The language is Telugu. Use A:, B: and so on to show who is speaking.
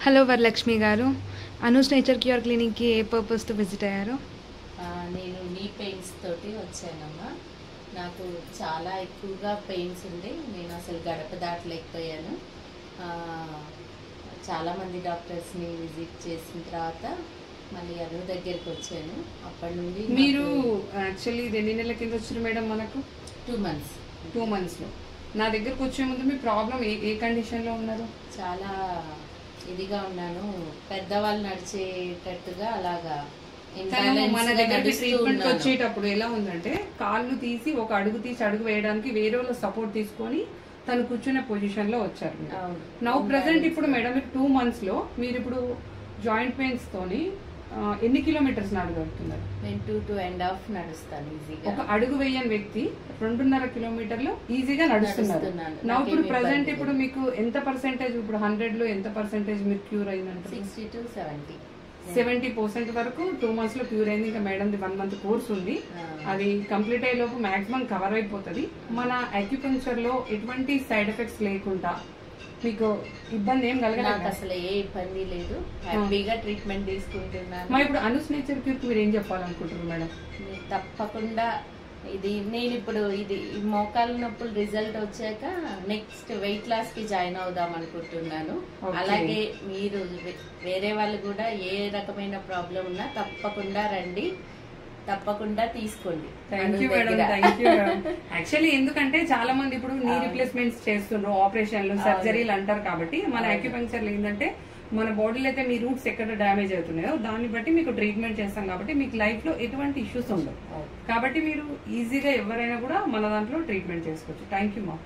A: హలో వరలక్ష్మి గారు, అనూస్ నేచర్ క్యూర్ క్లినిక్కి ఏ పర్పస్తో విజిట్ అయ్యారు?
B: నేను నీ పెయిన్స్ తోటి వచ్చానమ్మా. నాకు చాలా ఎక్కువగా పెయిన్స్ ఉండి నేను అసలు గడప దాటలేకపోయాను. చాలామంది డాక్టర్స్ని విజిట్ చేసిన తర్వాత మళ్ళీ అను దగ్గరికి వచ్చాను. అప్పటి నుండి
C: మీరు యాక్చువల్లీ ఇది ఎన్ని నెలల కింద వచ్చారు మేడం? మనకు
B: 2 months.
C: 2 monthsలో నా దగ్గరకు వచ్చే ముందు మీ ప్రాబ్లం ఏ కండిషన్లో ఉన్నారు?
B: చాలా ఇదిగా ఉన్నాను, పెద్దవాళ్ళు నడిచేటట్టుగా అలాగా.
C: మన దగ్గర ట్రీట్మెంట్ వచ్చేటప్పుడు ఎలా ఉందంటే, కాళ్ళు తీసి ఒక అడుగు తీసి అడుగు వేయడానికి వేరే వాళ్ళ సపోర్ట్ తీసుకొని తను కూర్చునే పొజిషన్ లో వచ్చారు. నౌ ప్రెసెంట్ ఇప్పుడు మేడం 2 monthsలో మీరు ఇప్పుడు జాయింట్ పెయిన్స్ తోని ఎన్ని కిలోమీటర్స్ నడగలుగుతున్నారు?
B: నేను 2.5 నడుస్తాను ఈజీగా.
C: ఒక అడుగు వేయని వ్యక్తి 2.5 కిలోమీటర్లు ఈజీగా నడుస్తున్నారు. నా ఇప్పుడు ప్రెసెంట్ ఇప్పుడు మీకు ఎంత పర్సెంటేజ్, ఇప్పుడు 100లో ఎంత పర్సెంటేజ్ మీరు క్యూర్ అయిందంటే?
B: 60 to
C: 70% వరకు 2 monthsలో క్యూర్ అయింది. ఇంకా మేడంది 1 month కోర్స్ ఉంది, అది కంప్లీట్ అయ్యే లోపు మాక్సిమం కవర్ అయిపోతుంది. మన అక్యుపంక్చర్ లో ఎటువంటి సైడ్ ఎఫెక్ట్స్ లేకుండా మీకు ఇబ్బంది ఏం కలగలేదు?
B: అసలు ఏ ఇబ్బంది లేదు, హ్యాపీగా ట్రీట్మెంట్ తీసుకుంటున్నాను.
C: మరి ఇప్పుడు అనూస్ నేచర్ క్యూర్ మీరు ఏం చెప్పాలనుకుంటున్నారు మేడం?
B: తప్పకుండా నేను ఇప్పుడు ఇది మోకాలు నొప్పులు రిజల్ట్ వచ్చాక నెక్స్ట్ వెయిట్ లాస్ కి జాయిన్ అవుదాం అనుకుంటున్నాను. అలాగే మీరు వేరే వాళ్ళు కూడా ఏ రకమైన ప్రాబ్లం ఉన్నా తప్పకుండా రండి, తప్పకుండా తీసుకోండి.
C: Thank you madam, thank you. Actually ఎందుకంటే చాలా మంది ఇప్పుడు నీ రీప్లేస్మెంట్స్ చేస్తున్నారు, ఆపరేషన్లు సర్జరీలు అంటారు. కాబట్టి మన అక్యుపంక్చర్లు ఏంటంటే మన బాడీలో అయితే మీ రూట్స్ ఎక్కడ డ్యామేజ్ అవుతున్నాయో దాన్ని బట్టి మీకు ట్రీట్మెంట్ చేస్తాం. కాబట్టి మీకు లైఫ్ లో ఎటువంటి ఇష్యూస్ ఉండవు. కాబట్టి మీరు ఈజీగా ఎవరైనా కూడా మన దాంట్లో ట్రీట్మెంట్ చేసుకోవచ్చు. థ్యాంక్ యూ మా.